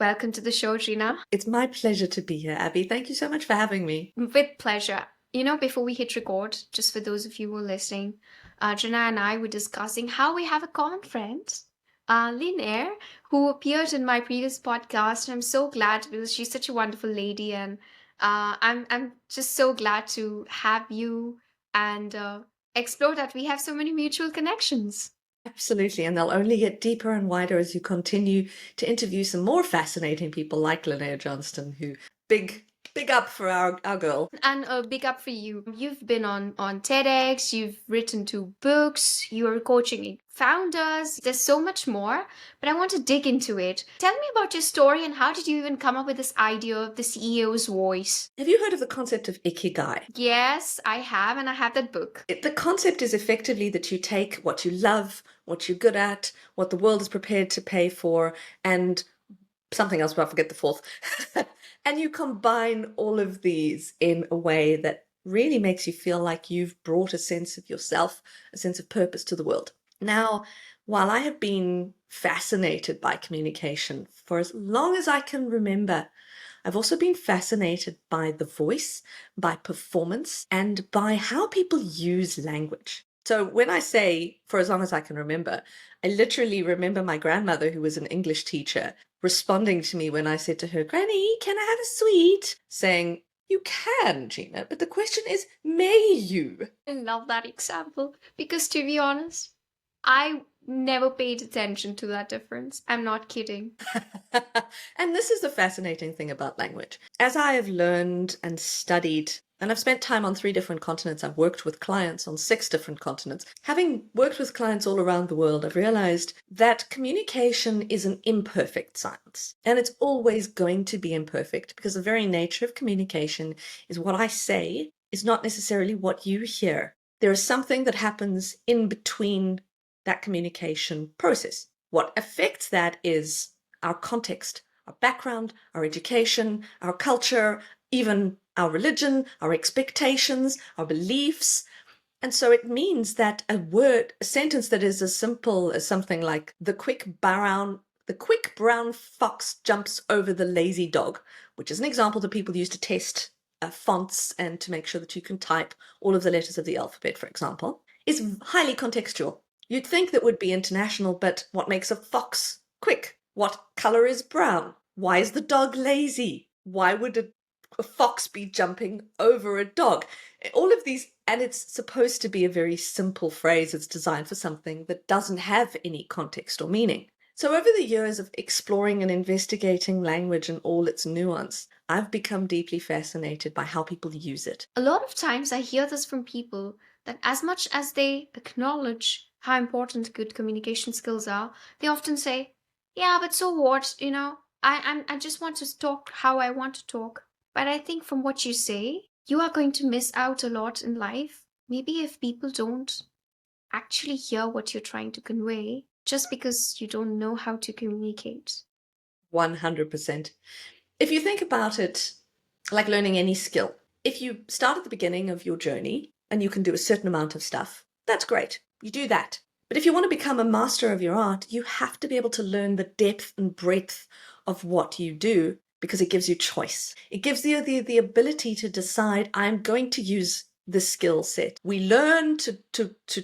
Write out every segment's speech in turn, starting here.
Welcome to the show, Gina. It's my pleasure to be here, Abby. Thank you so much for having me. With pleasure. Before we hit record, just for those of you who are listening, Gina and I were discussing how we have a common friend, Lynn Eyre, who appeared in my previous podcast. And I'm so glad because she's such a wonderful lady. And I'm just so glad to have you and explore that we have so many mutual connections. Absolutely. And they'll only get deeper and wider as you continue to interview some more fascinating people like Linnea Johnston, who big up for our girl. And a big up for you. You've been on TEDx, you've written 2 books, you're coaching founders. There's so much more, but I want to dig into it. Tell me about your story and how did you even come up with this idea of the CEO's voice? Have you heard of the concept of Ikigai? Yes, I have, and I have that book. The concept is effectively that you take what you love, what you're good at, what the world is prepared to pay for, and something else, but I forget the fourth. And you combine all of these in a way that really makes you feel like you've brought a sense of yourself, a sense of purpose to the world. Now, while I have been fascinated by communication for as long as I can remember, I've also been fascinated by the voice, by performance, and by how people use language. So when I say for as long as I can remember, I literally remember my grandmother, who was an English teacher, responding to me when I said to her, "Granny, can I have a sweet?" Saying, "You can, Gina, but the question is, may you?" I love that example because, to be honest, I never paid attention to that difference. I'm not kidding. And this is the fascinating thing about language. As I have learned and studied, and I've spent time on 3 different continents, I've worked with clients on 6 different continents. Having worked with clients all around the world, I've realized that communication is an imperfect science. And it's always going to be imperfect because the very nature of communication is what I say is not necessarily what you hear. There is something that happens in between that communication process. What affects that is our context, our background, our education, our culture, even our religion, our expectations, our beliefs. And so it means that a sentence that is as simple as something like the quick brown fox jumps over the lazy dog, which is an example that people use to test fonts and to make sure that you can type all of the letters of the alphabet, for example, is highly contextual. You'd think that would be international, but what makes a fox quick? What color is brown? Why is the dog lazy? Why would a fox be jumping over a dog? All of these, and it's supposed to be a very simple phrase. It's designed for something that doesn't have any context or meaning. So over the years of exploring and investigating language and all its nuance, I've become deeply fascinated by how people use it. A lot of times I hear this from people that as much as they acknowledge how important good communication skills are, they often say, "Yeah, but so what? I just want to talk how I want to talk." But I think from what you say, you are going to miss out a lot in life. Maybe if people don't actually hear what you're trying to convey, just because you don't know how to communicate. 100%. If you think about it like learning any skill, if you start at the beginning of your journey and you can do a certain amount of stuff, that's great. You do that. But if you want to become a master of your art, you have to be able to learn the depth and breadth of what you do because it gives you choice. It gives you the ability to decide, I'm going to use this skill set. We learn to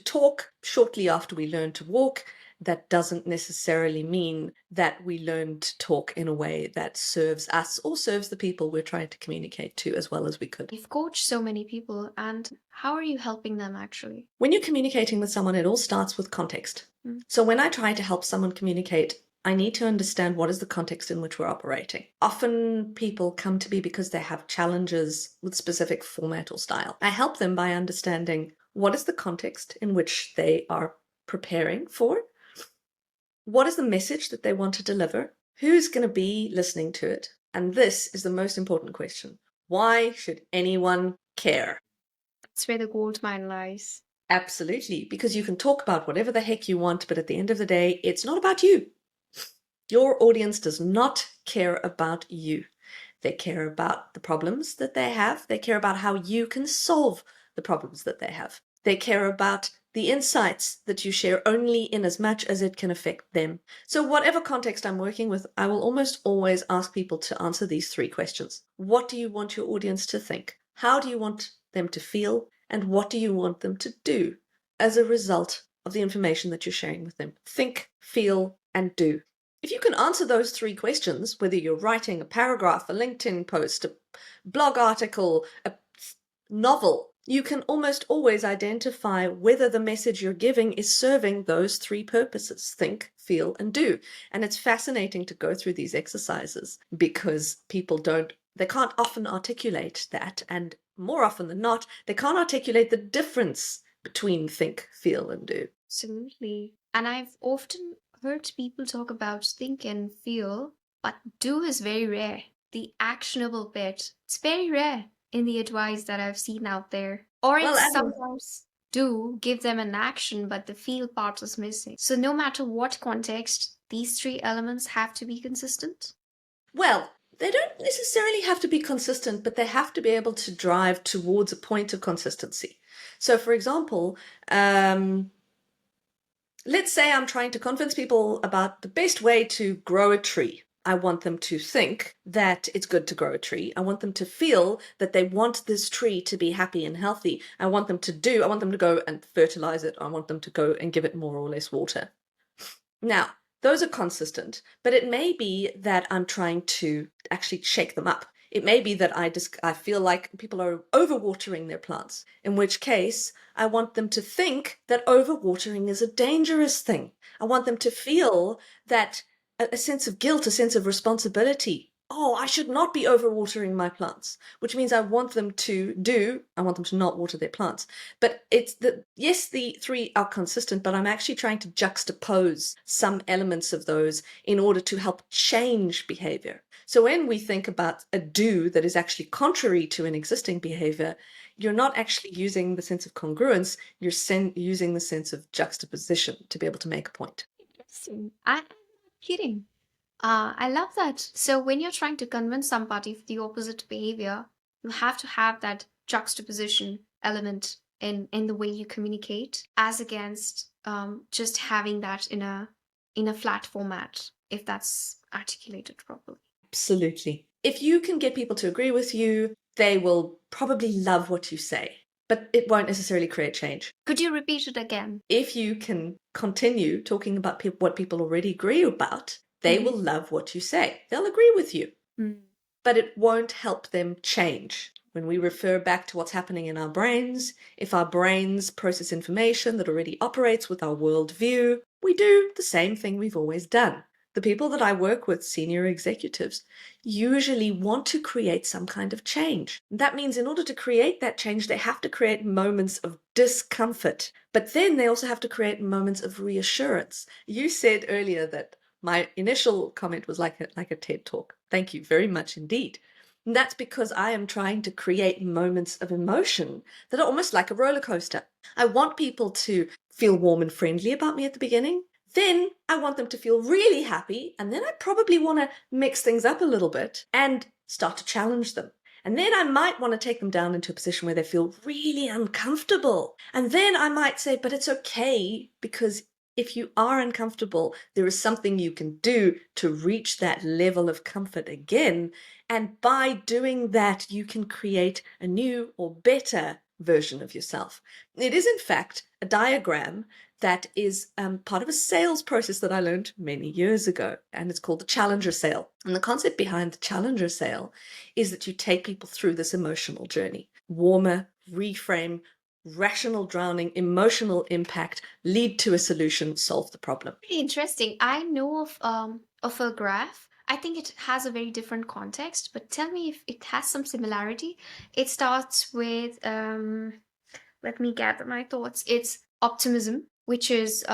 talk shortly after we learn to walk. That doesn't necessarily mean that we learn to talk in a way that serves us or serves the people we're trying to communicate to as well as we could. You've coached so many people, and how are you helping them actually? When you're communicating with someone, it all starts with context. So when I try to help someone communicate, I need to understand what is the context in which we're operating. Often people come to me because they have challenges with specific format or style. I help them by understanding what is the context in which they are preparing for. What is the message that they want to deliver? Who's going to be listening to it? And this is the most important question. Why should anyone care? That's where the gold mine lies. Absolutely, because you can talk about whatever the heck you want, but at the end of the day, it's not about you. Your audience does not care about you. They care about the problems that they have. They care about how you can solve the problems that they have. They care about the insights that you share only in as much as it can affect them. So whatever context I'm working with, I will almost always ask people to answer these three questions. What do you want your audience to think? How do you want them to feel? And what do you want them to do as a result of the information that you're sharing with them? Think, feel, and do. If you can answer those three questions, whether you're writing a paragraph, a LinkedIn post, a blog article, a novel, you can almost always identify whether the message you're giving is serving those three purposes: think, feel, and do. And it's fascinating to go through these exercises because they can't often articulate that. And more often than not, they can't articulate the difference between think, feel, and do. Absolutely. And I've often heard people talk about think and feel, but do is very rare. The actionable bit, it's very rare in the advice that I've seen out there. Or Well, it's Adam, sometimes do give them an action, but the feel part is missing. So no matter what context, these three elements have to be consistent. well, they don't necessarily have to be consistent, but they have to be able to drive towards a point of consistency. So, for example, let's say I'm trying to convince people about the best way to grow a tree. I want them to think that it's good to grow a tree. I want them to feel that they want this tree to be happy and healthy. I want them to go and fertilize it. I want them to go and give it more or less water. Now, those are consistent, but it may be that I'm trying to actually shake them up. It may be that I feel like people are overwatering their plants, in which case I want them to think that overwatering is a dangerous thing. I want them to feel that a sense of guilt, a sense of responsibility. Oh, I should not be overwatering my plants, which means I want them to not water their plants. But yes, the three are consistent, but I'm actually trying to juxtapose some elements of those in order to help change behavior. So when we think about a do that is actually contrary to an existing behavior, you're not actually using the sense of congruence, you're using the sense of juxtaposition to be able to make a point. Interesting. I'm not kidding. I love that. So when you're trying to convince somebody of the opposite behavior, you have to have that juxtaposition element in the way you communicate, as against just having that in a flat format, if that's articulated properly. Absolutely. If you can get people to agree with you, they will probably love what you say, but it won't necessarily create change. Could you repeat it again? If you can continue talking about what people already agree about, they will love what you say. They'll agree with you, but it won't help them change. When we refer back to what's happening in our brains, if our brains process information that already operates with our worldview, we do the same thing we've always done. The people that I work with, senior executives, usually want to create some kind of change. That means in order to create that change, they have to create moments of discomfort, but then they also have to create moments of reassurance. You said earlier that my initial comment was like a TED talk. Thank you very much indeed. And that's because I am trying to create moments of emotion that are almost like a roller coaster. I want people to feel warm and friendly about me at the beginning. Then I want them to feel really happy, and then I probably want to mix things up a little bit and start to challenge them. And then I might want to take them down into a position where they feel really uncomfortable. And then I might say, but it's okay, because if you are uncomfortable, there is something you can do to reach that level of comfort again. And by doing that, you can create a new or better version of yourself. It is, in fact, a diagram that is part of a sales process that I learned many years ago, and it's called the Challenger Sale. And the concept behind the Challenger Sale is that you take people through this emotional journey: warmer, reframe, rational drowning, emotional impact, lead to a solution, solve the problem. Pretty interesting. I know of a graph. I think it has a very different context, but tell me if it has some similarity. It starts with let me gather my thoughts. It's optimism, which is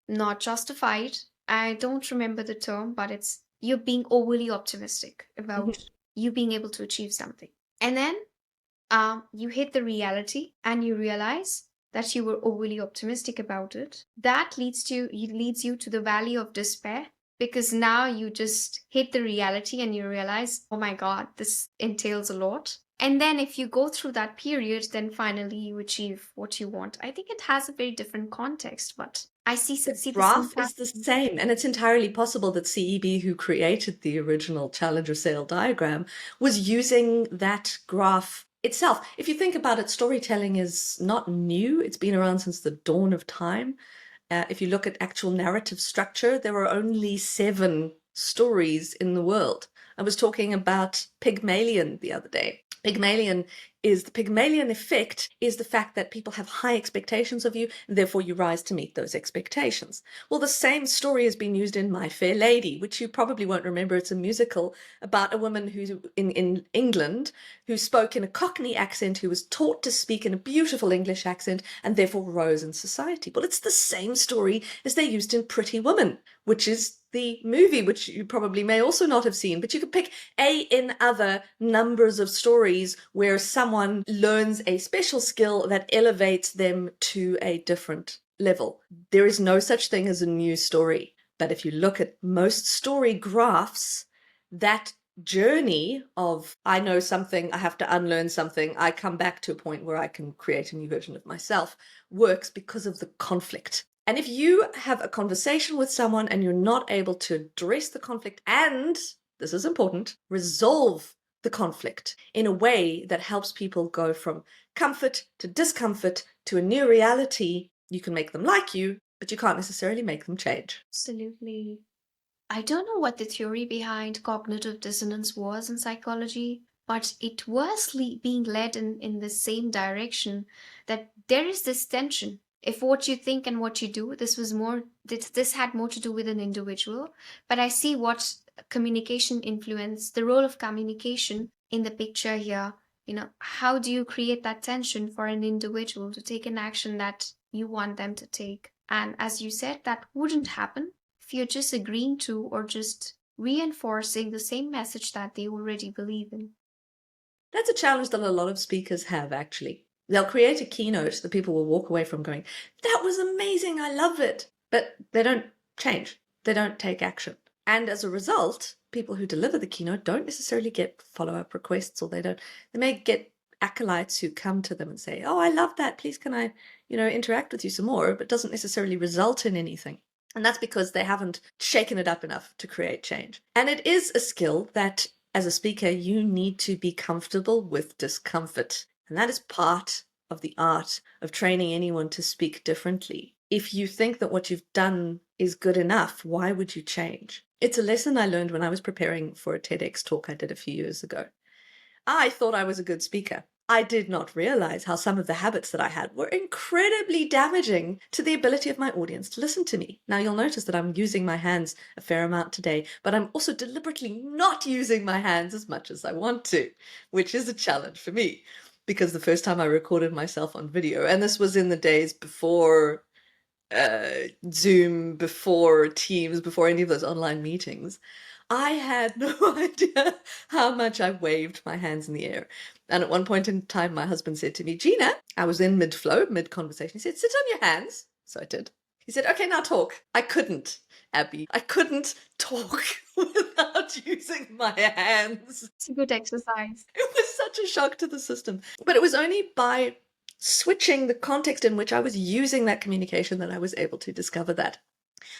not justified. I don't remember the term, but it's you're being overly optimistic about you being able to achieve something. And then you hit the reality and you realize that you were overly optimistic about it. That leads you to the valley of despair, because now you just hit the reality and you realize, oh my God, this entails a lot. And then if you go through that period, then finally you achieve what you want. I think it has a very different context, but see the same Graph is the pattern. same, and it's entirely possible that CEB, who created the original Challenger sale diagram, was using that graph itself. If you think about it, storytelling is not new. It's been around since the dawn of time. If you look at actual narrative structure, there are only 7 stories in the world. I was talking about Pygmalion the other day. The Pygmalion effect is the fact that people have high expectations of you, and therefore you rise to meet those expectations. Well, the same story has been used in My Fair Lady, which you probably won't remember. It's a musical about a woman who's in England who spoke in a Cockney accent, who was taught to speak in a beautiful English accent, and therefore rose in society. Well, it's the same story as they used in Pretty Woman, which is the movie, which you probably may also not have seen, but you could pick in other numbers of stories where someone learns a special skill that elevates them to a different level. There is no such thing as a new story. But if you look at most story graphs, that journey of I know something, I have to unlearn something, I come back to a point where I can create a new version of myself, works because of the conflict. And if you have a conversation with someone and you're not able to address the conflict and, this is important, resolve the conflict in a way that helps people go from comfort to discomfort to a new reality, you can make them like you, but you can't necessarily make them change. Absolutely. I don't know what the theory behind cognitive dissonance was in psychology, but it was being led in the same direction, that there is this tension. If what you think and what you do, this had more to do with an individual, but I see what communication influence, the role of communication in the picture here. How do you create that tension for an individual to take an action that you want them to take? And as you said, that wouldn't happen if you're just agreeing to or just reinforcing the same message that they already believe in. That's a challenge that a lot of speakers have, actually. They'll create a keynote that people will walk away from going, that was amazing, I love it. But they don't change. They don't take action. And as a result, people who deliver the keynote don't necessarily get follow-up requests, or they may get acolytes who come to them and say, oh, I love that, please can I, interact with you some more, but doesn't necessarily result in anything. And that's because they haven't shaken it up enough to create change. And it is a skill that, as a speaker, you need to be comfortable with discomfort. And that is part of the art of training anyone to speak differently. If you think that what you've done is good enough, why would you change? It's a lesson I learned when I was preparing for a TEDx talk I did a few years ago. I thought I was a good speaker. I did not realize how some of the habits that I had were incredibly damaging to the ability of my audience to listen to me. Now, you'll notice that I'm using my hands a fair amount today, but I'm also deliberately not using my hands as much as I want to, which is a challenge for me. Because the first time I recorded myself on video, and this was in the days before Zoom, before Teams, before any of those online meetings, I had no idea how much I waved my hands in the air. And at one point in time, my husband said to me, Gina, I was in mid-flow, mid-conversation. He said, sit on your hands. So I did. He said, okay, now talk. I couldn't, Abby. I couldn't talk without using my hands. It's a good exercise. It was such a shock to the system. But it was only by switching the context in which I was using that communication that I was able to discover that.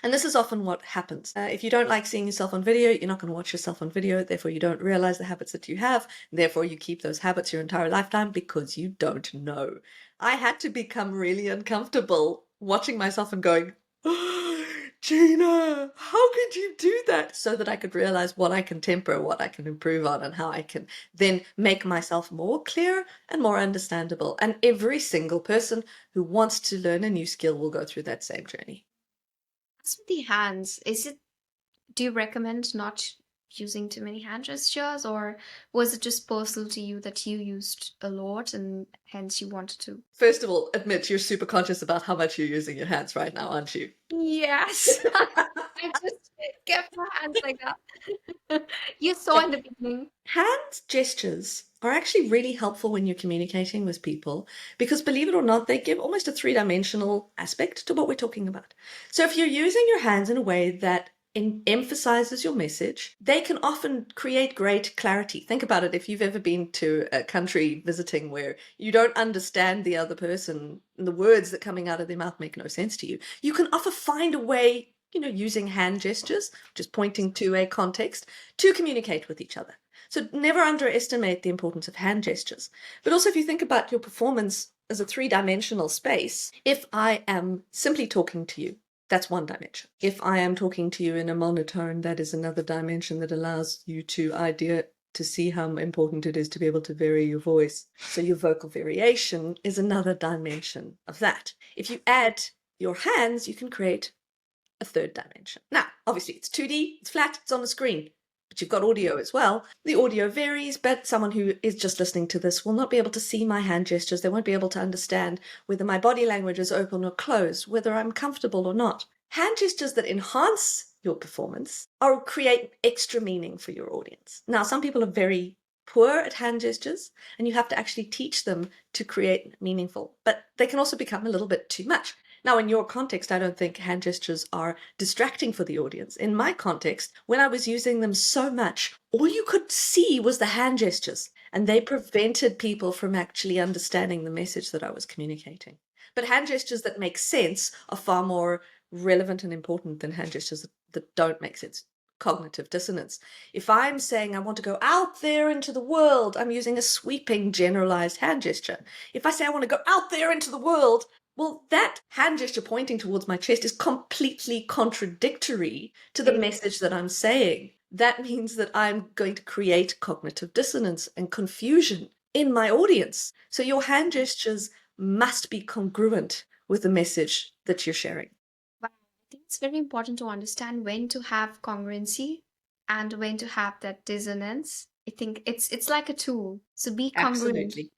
And this is often what happens. If you don't like seeing yourself on video, you're not going to watch yourself on video. Therefore, you don't realize the habits that you have. Therefore, you keep those habits your entire lifetime because you don't know. I had to become really uncomfortable watching myself and going, oh, Gina, how could you do that? So that I could realize what I can temper, what I can improve on, and how I can then make myself more clear and more understandable. And every single person who wants to learn a new skill will go through that same journey. As with the hands, do you recommend not using too many hand gestures, or was it just personal to you that you used a lot and hence you wanted to? First of all, admit you're super conscious about how much you're using your hands right now, aren't you? Yes. I just kept my hands like that. You saw in the beginning. Hand gestures are actually really helpful when you're communicating with people because, believe it or not, they give almost a 3-dimensional aspect to what we're talking about. So if you're using your hands in a way that emphasizes your message. They can often create great clarity. Think about it. If you've ever been to a country visiting where you don't understand the other person, and the words that are coming out of their mouth make no sense to you, you can often find a way, using hand gestures, just pointing to a context, to communicate with each other. So never underestimate the importance of hand gestures. But also, if you think about your performance as a three-dimensional space, if I am simply talking to you, that's one dimension. If I am talking to you in a monotone, that is another dimension that allows you to see how important it is to be able to vary your voice. So your vocal variation is another dimension of that. If you add your hands, you can create a third dimension. Now, obviously, it's 2D, it's flat, it's on the screen, but you've got audio as well. The audio varies, but someone who is just listening to this will not be able to see my hand gestures. They won't be able to understand whether my body language is open or closed, whether I'm comfortable or not. Hand gestures that enhance your performance or create extra meaning for your audience. Now, some people are very poor at hand gestures, and you have to actually teach them to create meaningful, but they can also become a little bit too much. Now, in your context, I don't think hand gestures are distracting for the audience. In my context, when I was using them so much, all you could see was the hand gestures, and they prevented people from actually understanding the message that I was communicating. But hand gestures that make sense are far more relevant and important than hand gestures that don't make sense. Cognitive dissonance. If I'm saying I want to go out there into the world, I'm using a sweeping generalized hand gesture. If I say I want to go out there into the world, well, that hand gesture pointing towards my chest is completely contradictory to the message that I'm saying. That means that I'm going to create cognitive dissonance and confusion in my audience. So your hand gestures must be congruent with the message that you're sharing. Wow, I think it's very important to understand when to have congruency and when to have that dissonance. I think it's like a tool. So be congruent Absolutely.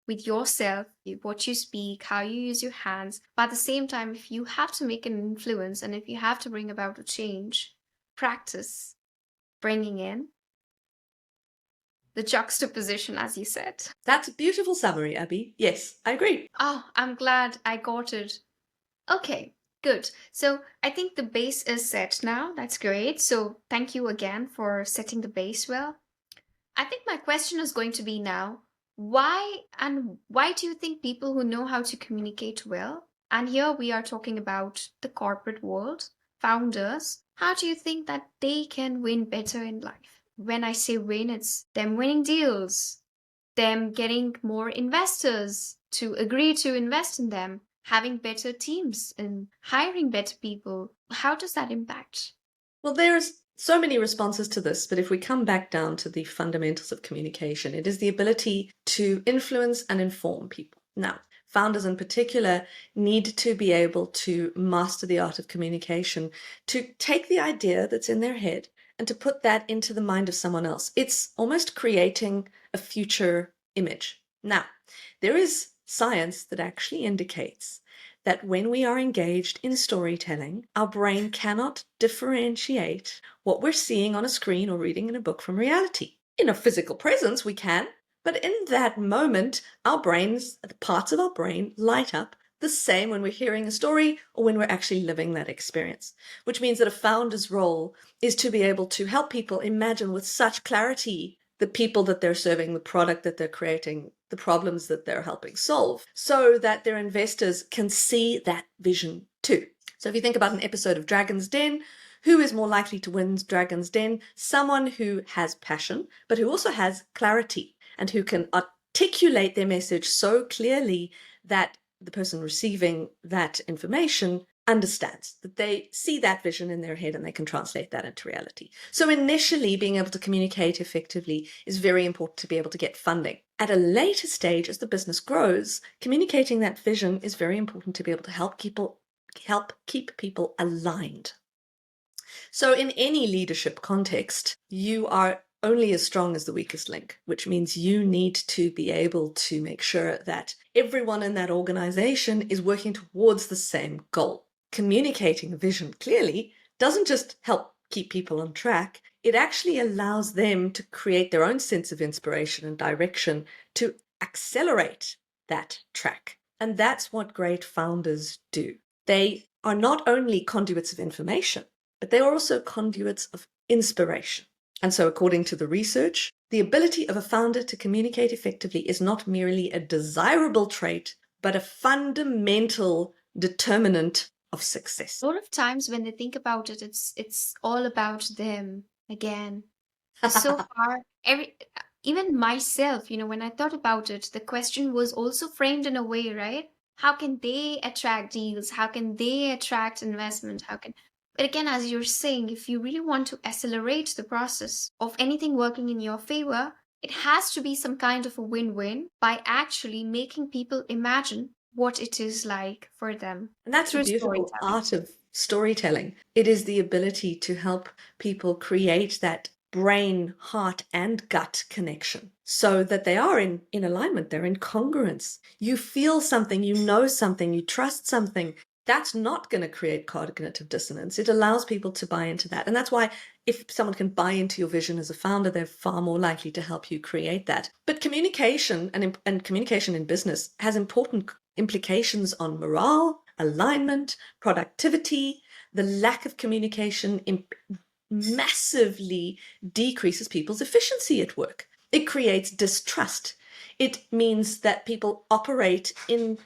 with yourself, what you speak, how you use your hands. But at the same time, if you have to make an influence and if you have to bring about a change, practice bringing in the juxtaposition, as you said. That's a beautiful summary, Abby. Yes, I agree. Oh, I'm glad I got it. Okay, good. So I think the base is set now. That's great. So thank you again for setting the base well. I think my question is going to be now, why do you think people who know how to communicate well, and here we are talking about the corporate world, founders, how do you think that they can win better in life? When I say win, it's them winning deals, them getting more investors to agree to invest in them, having better teams and hiring better people. How does that impact? Well, there's so many responses to this, but if we come back down to the fundamentals of communication, it is the ability to influence and inform people. Now, founders in particular need to be able to master the art of communication, to take the idea that's in their head and to put that into the mind of someone else. It's almost creating a future image. Now, there is science that actually indicates that when we are engaged in storytelling, our brain cannot differentiate what we're seeing on a screen or reading in a book from reality. In a physical presence, we can, but in that moment, our brains, the parts of our brain, light up the same when we're hearing a story or when we're actually living that experience, which means that a founder's role is to be able to help people imagine with such clarity the people that they're serving, the product that they're creating, the problems that they're helping solve, so that their investors can see that vision too. So if you think about an episode of Dragon's Den, who is more likely to win Dragon's Den? Someone who has passion, but who also has clarity and who can articulate their message so clearly that the person receiving that information understands, that they see that vision in their head and they can translate that into reality. So initially, being able to communicate effectively is very important to be able to get funding. At a later stage, as the business grows, communicating that vision is very important to be able to help keep people aligned. So in any leadership context, you are only as strong as the weakest link, which means you need to be able to make sure that everyone in that organization is working towards the same goal. Communicating a vision clearly doesn't just help keep people on track, it actually allows them to create their own sense of inspiration and direction to accelerate that track. And that's what great founders do. They are not only conduits of information, but they are also conduits of inspiration. And so, according to the research, the ability of a founder to communicate effectively is not merely a desirable trait, but a fundamental determinant of success. A lot of times when they think about it, it's all about them again. So far, even myself, when I thought about it, the question was also framed in a way, right? How can they attract deals? How can they attract investment? But again, as you're saying, if you really want to accelerate the process of anything working in your favor, it has to be some kind of a win-win by actually making people imagine what it is like for them And that's the through beautiful storytelling. art of storytelling. It is the ability to help people create that brain, heart, and gut connection so that they are in alignment, they're in congruence. You feel something, you know something, you trust something. That's not going to create cognitive dissonance. It allows people to buy into that. And that's why if someone can buy into your vision as a founder, they're far more likely to help you create that. But communication and communication in business has important implications on morale, alignment, productivity. The lack of communication massively decreases people's efficiency at work. It creates distrust. It means that people operate in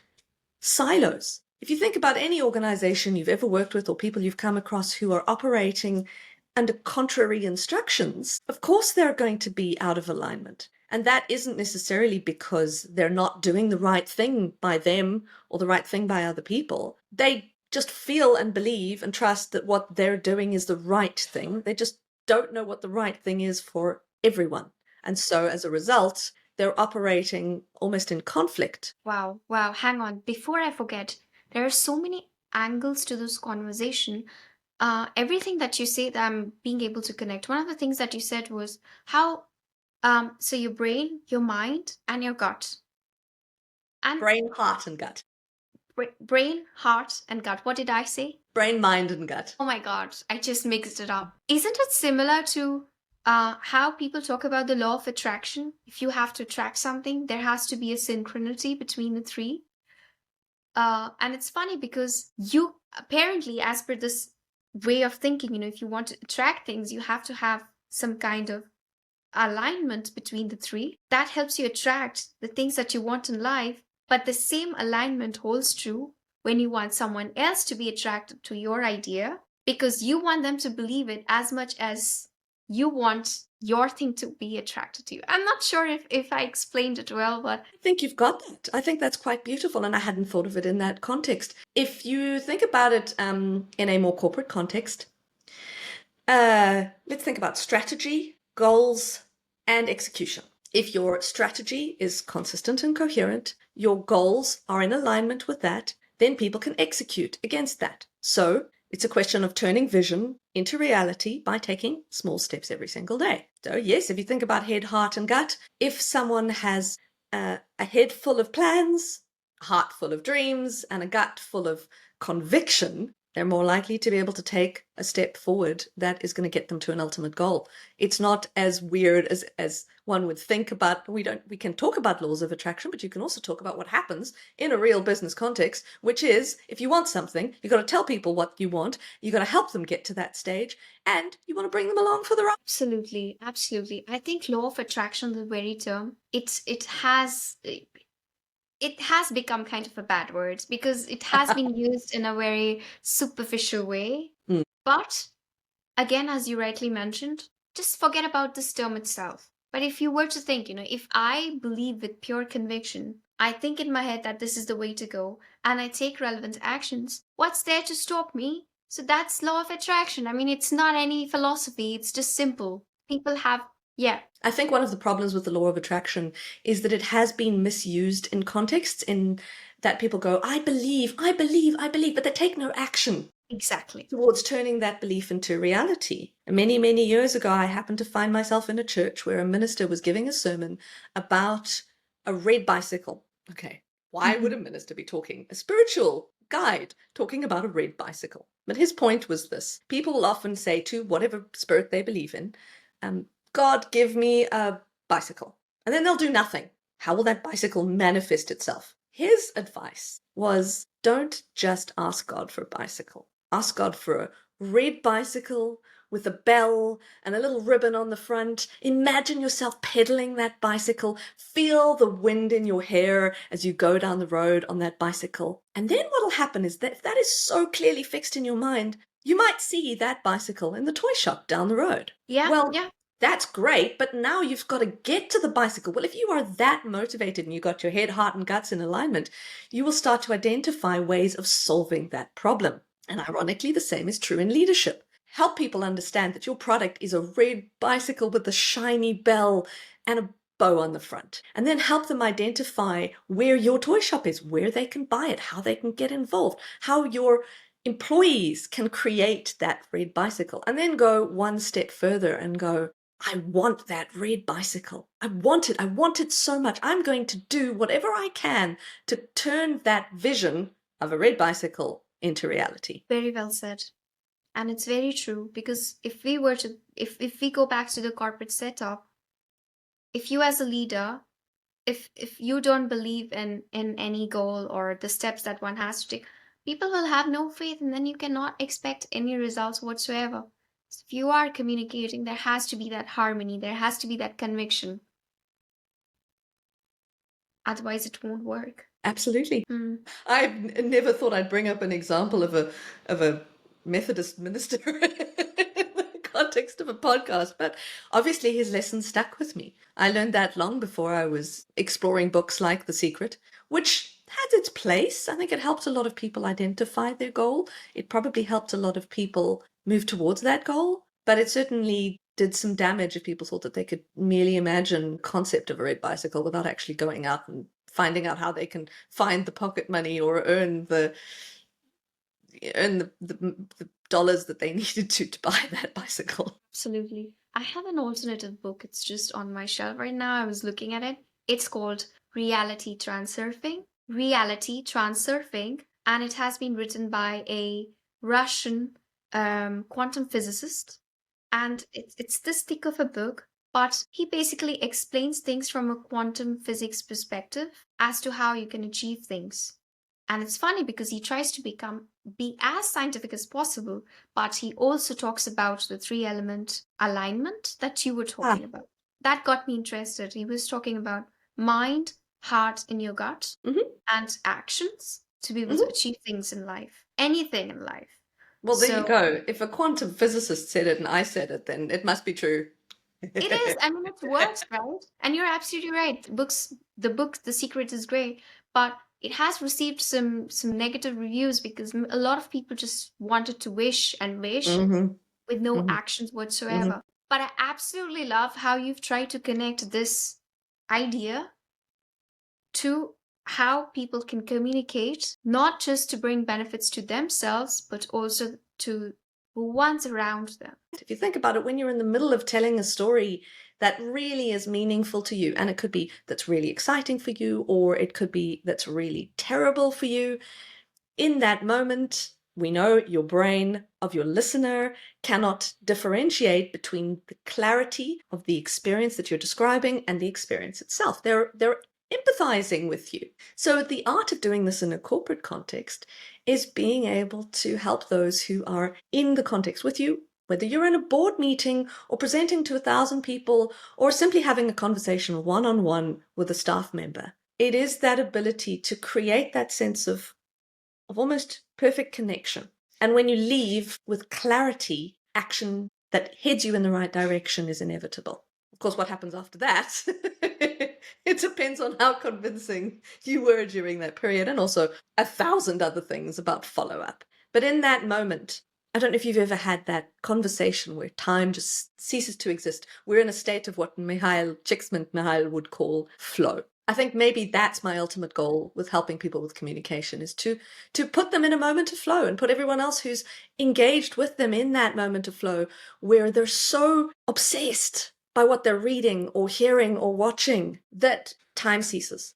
silos. If you think about any organization you've ever worked with or people you've come across who are operating under contrary instructions, of course they're going to be out of alignment. And that isn't necessarily because they're not doing the right thing by them or the right thing by other people. They just feel and believe and trust that what they're doing is the right thing. They just don't know what the right thing is for everyone. And so as a result, they're operating almost in conflict. Wow, wow, hang on. Before I forget, there are so many angles to this conversation. Everything that you say that I'm being able to connect. One of the things that you said was how, so your brain, your mind, and your gut. And Brain, heart, and gut. brain, heart, and gut. What did I say? Brain, mind, and gut. Oh my God, I just mixed it up. Isn't it similar to how people talk about the law of attraction? If you have to attract something, there has to be a synchronicity between the three. And it's funny because you apparently, as per this way of thinking, if you want to attract things, you have to have some kind of alignment between the three. That helps you attract the things that you want in life. But the same alignment holds true when you want someone else to be attracted to your idea because you want them to believe it as much as you want your thing to be attracted to you. I'm not sure if I explained it well, but I think you've got that. I think that's quite beautiful, and I hadn't thought of it in that context. If you think about it in a more corporate context, let's think about strategy, goals, and execution. If your strategy is consistent and coherent, your goals are in alignment with that, then people can execute against that. So it's a question of turning vision into reality by taking small steps every single day. So yes, if you think about head, heart, and gut, if someone has a head full of plans, a heart full of dreams, and a gut full of conviction, they're more likely to be able to take a step forward that is going to get them to an ultimate goal. It's not as weird as one would think about. We can talk about laws of attraction, but you can also talk about what happens in a real business context, which is if you want something, you've got to tell people what you want, you've got to help them get to that stage, and you want to bring them along for the ride. absolutely, absolutely. I think law of attraction, the very term, it has become kind of a bad word because it has been used in a very superficial way. Mm. But again, as you rightly mentioned, just forget about this term itself. But if you were to think, if I believe with pure conviction, I think in my head that this is the way to go, and I take relevant actions, what's there to stop me? So that's law of attraction. I mean, it's not any philosophy, it's just simple. People have, yeah, I think one of the problems with the law of attraction is that it has been misused in contexts in that people go, I believe, I believe, I believe, but they take no action exactly. towards turning that belief into reality. Many, many years ago, I happened to find myself in a church where a minister was giving a sermon about a red bicycle. Okay, why would a minister be talking, a spiritual guide, talking about a red bicycle? But his point was this. People will often say to whatever spirit they believe in, God, give me a bicycle. And then they'll do nothing. How will that bicycle manifest itself? His advice was don't just ask God for a bicycle. Ask God for a red bicycle with a bell and a little ribbon on the front. Imagine yourself pedaling that bicycle. Feel the wind in your hair as you go down the road on that bicycle. And then what'll happen is that if that is so clearly fixed in your mind, you might see that bicycle in the toy shop down the road. Yeah, Well, yeah. that's great, but now you've got to get to the bicycle. Well, if you are that motivated and you got your head, heart, and guts in alignment, you will start to identify ways of solving that problem. And ironically, the same is true in leadership. Help people understand that your product is a red bicycle with a shiny bell and a bow on the front. And then help them identify where your toy shop is, where they can buy it, how they can get involved, how your employees can create that red bicycle. And then go one step further and go, I want that red bicycle. I want it. I want it so much. I'm going to do whatever I can to turn that vision of a red bicycle into reality. Very well said. And it's very true, because if we go back to the corporate setup, if you as a leader, if you don't believe in any goal or the steps that one has to take, people will have no faith, and then you cannot expect any results whatsoever. So if you are communicating, there has to be that harmony, there has to be that conviction. Otherwise, it won't work. Absolutely. I never thought I'd bring up an example of a Methodist minister in the context of a podcast, but obviously his lesson stuck with me. I learned that long before I was exploring books like The Secret, which had its place. I think it helped a lot of people identify their goal. It probably helped a lot of people move towards that goal, but it certainly did some damage if people thought that they could merely imagine the concept of a red bicycle without actually going out and finding out how they can find the pocket money or earn the dollars that they needed to buy that bicycle. Absolutely. I have an alternative book. It's just on my shelf right now. I was looking at it. It's called Reality Transurfing. Reality Transurfing. And it has been written by a Russian quantum physicist. And it's this thick of a book, but he basically explains things from a quantum physics perspective as to how you can achieve things. And it's funny because he tries to be as scientific as possible, but he also talks about the three element alignment that you were talking about. That got me interested. He was talking about mind, heart, and your gut, and actions to be able to achieve things in life, anything in life. Well, there you go. If a quantum physicist said it and I said it, then it must be true. It is. I mean, it works, right? And you're absolutely right. The book, The Secret is great, but it has received some negative reviews because a lot of people just wanted to wish and wish with no actions whatsoever. But I absolutely love how you've tried to connect this idea to how people can communicate, not just to bring benefits to themselves, but also to the ones around them. If you think about it, when you're in the middle of telling a story that really is meaningful to you, and it could be that's really exciting for you, or it could be that's really terrible for you, in that moment, we know your brain of your listener cannot differentiate between the clarity of the experience that you're describing and the experience itself. They're empathizing with you. So the art of doing this in a corporate context is being able to help those who are in the context with you, whether you're in a board meeting or presenting to 1,000 people or simply having a conversation one-on-one with a staff member. It is that ability to create that sense of almost perfect connection. And when you leave with clarity, action that heads you in the right direction is inevitable. Of course, what happens after that, it depends on how convincing you were during that period, and also 1,000 other things about follow-up. But in that moment, I don't know if you've ever had that conversation where time just ceases to exist. We're in a state of what Csikszentmihalyi would call flow. I think maybe that's my ultimate goal with helping people with communication, is to put them in a moment of flow and put everyone else who's engaged with them in that moment of flow, where they're so obsessed by what they're reading or hearing or watching that time ceases.